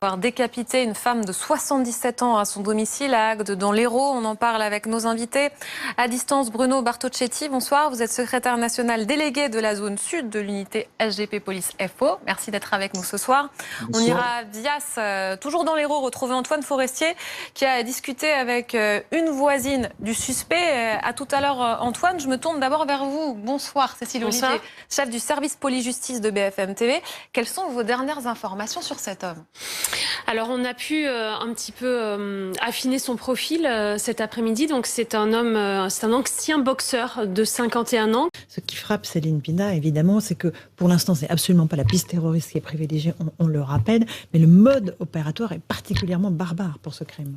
Avoir décapité une femme de 77 ans à son domicile à Agde dans l'Hérault. On en parle avec nos invités. À distance, Bruno Bartocchetti, bonsoir. Vous êtes secrétaire national délégué de la zone sud de l'unité SGP Police FO. Merci d'être avec nous ce soir. Bonsoir. On ira à Vias, toujours dans l'Hérault, retrouver Antoine Forestier qui a discuté avec une voisine du suspect. À tout à l'heure, Antoine. Je me tourne d'abord vers vous. Bonsoir, Cécile Olivier, chef du service police-justice de BFM TV. Quelles sont vos dernières informations sur cet homme ? Alors on a pu un petit peu affiner son profil cet après-midi. Donc c'est un homme, c'est un ancien boxeur de 51 ans. Ce qui frappe Céline Pina, évidemment, c'est que pour l'instant, c'est absolument pas la piste terroriste qui est privilégiée, on le rappelle, mais le mode opératoire est particulièrement barbare pour ce crime.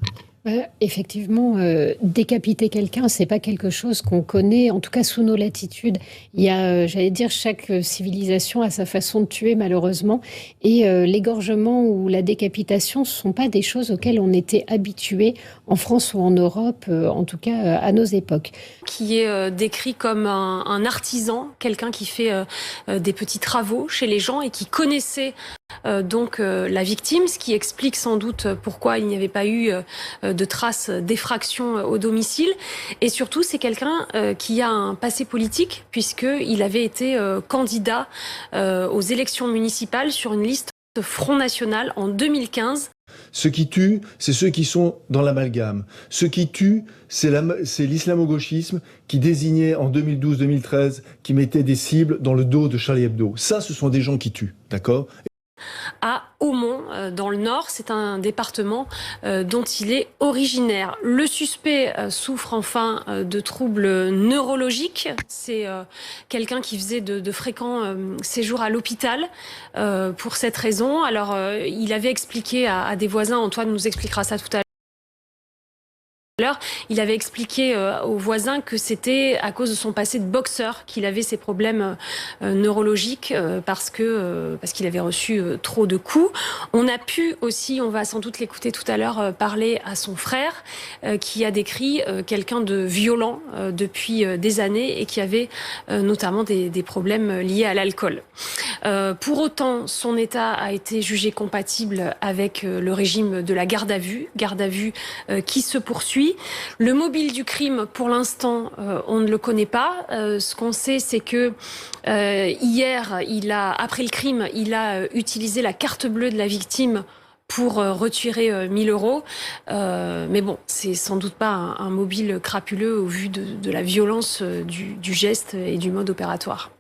Effectivement, décapiter quelqu'un, c'est pas quelque chose qu'on connaît, en tout cas sous nos latitudes. Il y a, j'allais dire, chaque civilisation a sa façon de tuer, malheureusement. Et l'égorgement ou la décapitation, ce sont pas des choses auxquelles on était habitué en France ou en Europe, en tout cas à nos époques. Qui est décrit comme un artisan, quelqu'un qui fait des petits travaux chez les gens et qui connaissait donc la victime, ce qui explique sans doute pourquoi il n'y avait pas eu de traces d'effraction au domicile. Et surtout, c'est quelqu'un qui a un passé politique, puisqu'il avait été candidat aux élections municipales sur une liste Front National en 2015. Ceux qui tuent, c'est ceux qui sont dans l'amalgame. Ceux qui tuent, c'est l'islamo-gauchisme qui désignait en 2012-2013, qui mettait des cibles dans le dos de Charlie Hebdo. Ça, ce sont des gens qui tuent, d'accord ? À Hautmont, dans le Nord. C'est un département dont il est originaire. Le suspect souffre enfin de troubles neurologiques. C'est quelqu'un qui faisait de fréquents séjours à l'hôpital pour cette raison. Alors, il avait expliqué à des voisins, Antoine nous expliquera ça tout à l'heure, il avait expliqué aux voisins que c'était à cause de son passé de boxeur qu'il avait ces problèmes neurologiques parce qu'il avait reçu trop de coups. On a pu aussi, on va sans doute l'écouter tout à l'heure, parler à son frère qui a décrit quelqu'un de violent depuis des années et qui avait notamment des problèmes liés à l'alcool. Pour autant, son état a été jugé compatible avec le régime de la garde à vue qui se poursuit. Le mobile du crime, pour l'instant, on ne le connaît pas. Ce qu'on sait, c'est que hier, après le crime, il a utilisé la carte bleue de la victime pour retirer 1 000 €. Mais bon, c'est sans doute pas un mobile crapuleux au vu de la violence du geste et du mode opératoire.